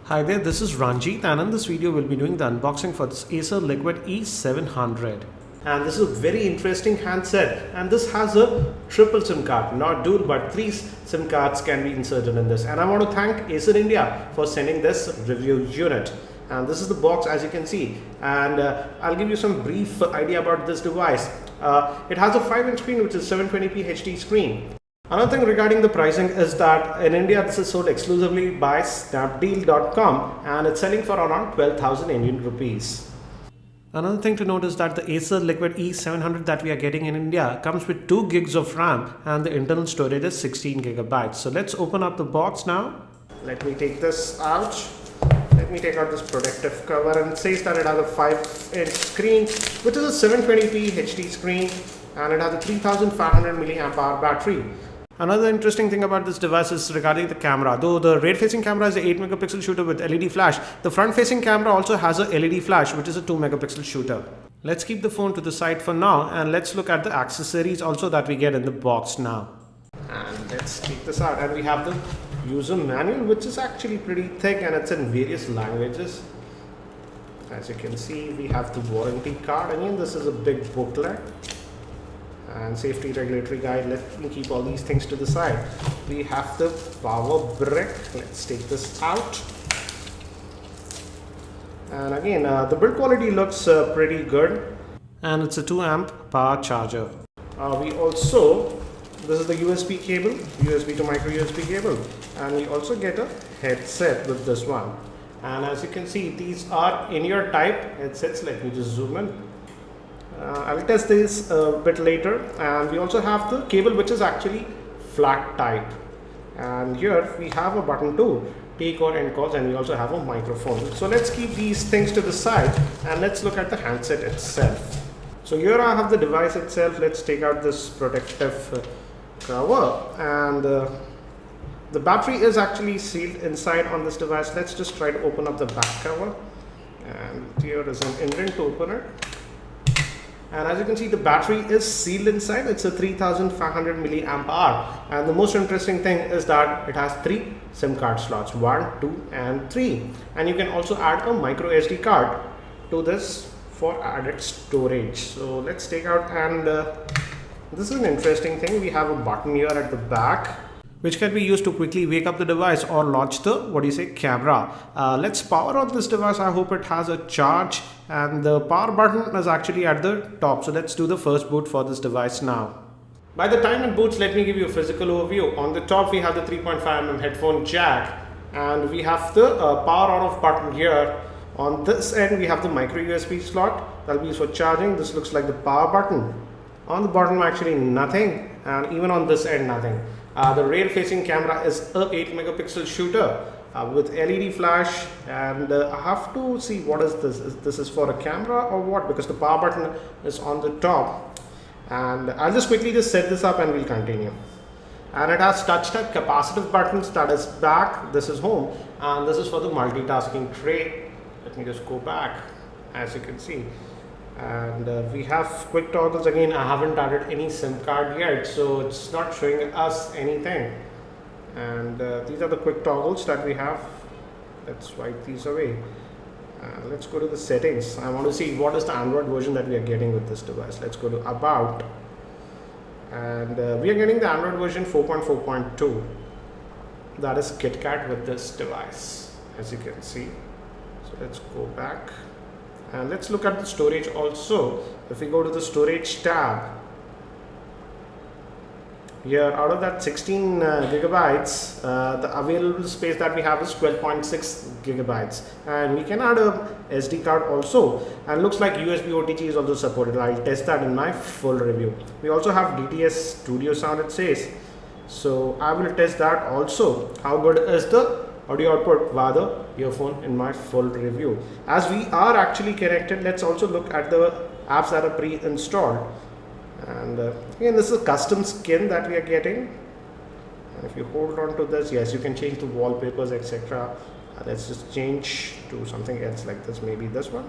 Hi there, this is Ranjit, and in this video we'll be doing the unboxing for this Acer Liquid E700. And this is a very interesting handset, and this has a triple SIM card, not dual but three SIM cards can be inserted in this. And I want to thank Acer India for sending this review unit. And this is the box, as you can see, and I'll give you some brief idea about this device. It has a 5-inch screen, which is 720p HD screen. Another thing regarding the pricing is that in India this is sold exclusively by snapdeal.com and it's selling for around 12,000 Indian rupees. Another thing to note is that the Acer Liquid E700 that we are getting in India comes with 2 gigs of RAM and the internal storage is 16 gigabytes. So let's open up the box now. Let me take this out. Let me take out this protective cover, and it says that it has a 5-inch screen, which is a 720p HD screen, and it has a 3500 milliamp hour battery. Another interesting thing about this device is regarding the camera. Though the rear-facing camera is an 8 megapixel shooter with LED flash, the front-facing camera also has a LED flash, which is a 2 megapixel shooter. Let's keep the phone to the side for now, and let's look at the accessories also that we get in the box now. And let's take this out, and we have the user manual, which is actually pretty thick and it's in various languages. As you can see, we have the warranty card. Again, this is a big booklet. And safety regulatory guide. Let me keep all these things to the side. We have the power brick. Let's take this out. And again, the build quality looks pretty good, and it's a 2 amp power charger. This is the USB cable, USB to micro USB cable, and we also get a headset with this one. And as you can see, these are in-ear type headsets. Let me just zoom in. I'll test this a bit later. And we also have the cable, which is actually flat type. And here we have a button to take or end calls, and we also have a microphone. So let's keep these things to the side and let's look at the handset itself. So here I have the device itself. Let's take out this protective cover, and the battery is actually sealed inside on this device. Let's just try to open up the back cover, and here is an indent to open it. And as you can see, the battery is sealed inside. It's a 3500 milliamp hour. And the most interesting thing is that it has 3 SIM card slots, 1, 2 and 3. And you can also add a micro SD card to this for added storage. So let's take out, and this is an interesting thing. We have a button here at the back, which can be used to quickly wake up the device or launch the camera. Let's power on this device. I hope it has a charge, and the power button is actually at the top. So let's do the first boot for this device now. By the time it boots, let me give you a physical overview. On the top we have the 3.5mm headphone jack, and we have the power on off button here. On this end we have the micro USB slot that will be used for charging. This looks like the power button. On the bottom actually nothing, and even on this end nothing. The rear facing camera is a 8 megapixel shooter with LED flash, and I have to see what is this. This is for a camera or what, because the power button is on the top. And I'll just quickly set this up and we'll continue. And it has touch type capacitive buttons. That is back, this is home, and this is for the multitasking tray. Let me just go back, as you can see. And we have quick toggles. Again, I haven't added any SIM card yet, so it's not showing us anything. And these are the quick toggles that we have. Let's swipe these away. Let's go to the settings. I want to see what is the Android version that we are getting with this device. Let's go to About, and we are getting the Android version 4.4.2. that is KitKat with this device, as you can see. So let's go back. And let's look at the storage also. If we go to the storage tab, here out of that 16 gigabytes, the available space that we have is 12.6 gigabytes. And we can add a SD card also. And looks like USB OTG is also supported. I'll test that in my full review. We also have DTS Studio Sound, it says. So I will test that also. How good is the audio output via the earphone in my full review. As we are actually connected, let's also look at the apps that are pre-installed. And again, this is a custom skin that we are getting. And if you hold on to this, yes, you can change the wallpapers, etc. Let's just change to something else like this, maybe this one.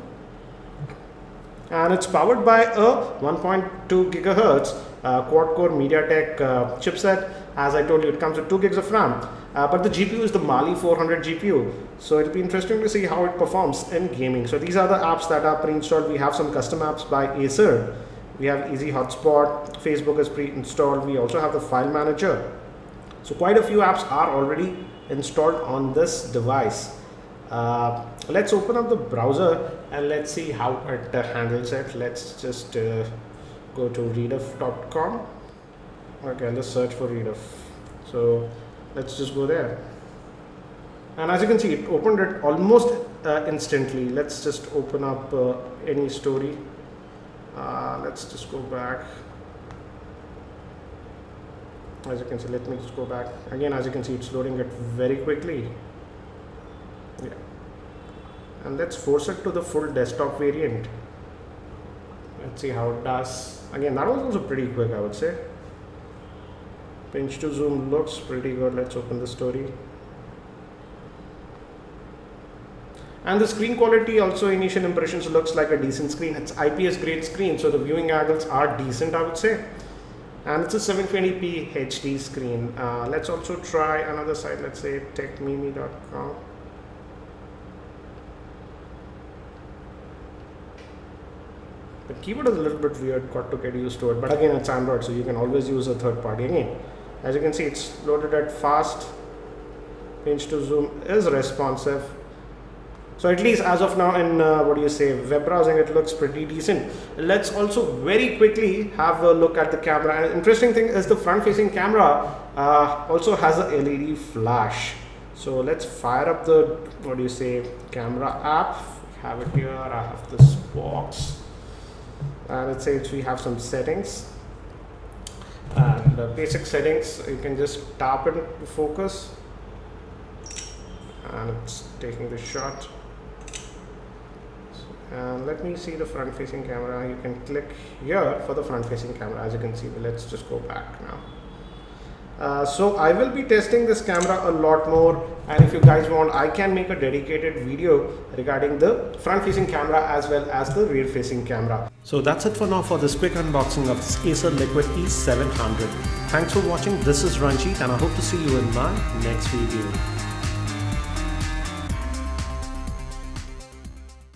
And it's powered by a 1.2 gigahertz quad-core MediaTek chipset. As I told you, it comes with 2 gigs of RAM. but the GPU is the Mali 400 GPU, so it'll be interesting to see how it performs in gaming. So these are the apps that are pre-installed. We have some custom apps by Acer. We have Easy Hotspot, Facebook is pre-installed. We also have the file manager. So quite a few apps are already installed on this device. Let's open up the browser and let's see how it handles it. Let's just go to readuff.com. Okay, let's search for Readuff. So let's just go there. And as you can see, it opened it almost instantly. Let's just open up any story. Let's just go back. As you can see, let me just go back again. As you can see, it's loading it very quickly. Yeah, and let's force it to the full desktop variant. Let's see how it does. Again, that was also pretty quick, I would say. Pinch to zoom looks pretty good. Let's open the story. And the screen quality also, initial impressions, looks like a decent screen. It's IPS grade screen, so the viewing angles are decent, I would say. And it's a 720p HD screen. Let's also try another site. Let's say techmimi.com. The keyboard is a little bit weird, got to get used to it. But again, it's Android, so you can always use a third party. Again, as you can see, it's loaded at fast. Pinch to zoom is responsive. So at least as of now in web browsing, it looks pretty decent. Let's also very quickly have a look at the camera. And interesting thing is the front facing camera also has a LED flash. So let's fire up the camera app. Have it here. I have this box, and it says we have some settings. And the basic settings, you can just tap it to focus, and it's taking the shot. And let me see the front facing camera. You can click here for the front facing camera. As you can see, let's just go back now. So I will be testing this camera a lot more, and if you guys want, I can make a dedicated video regarding the front facing camera as well as the rear facing camera. So that's it for now for this quick unboxing of this Acer Liquid E700. Thanks for watching. This is Ranjit, and I hope to see you in my next video.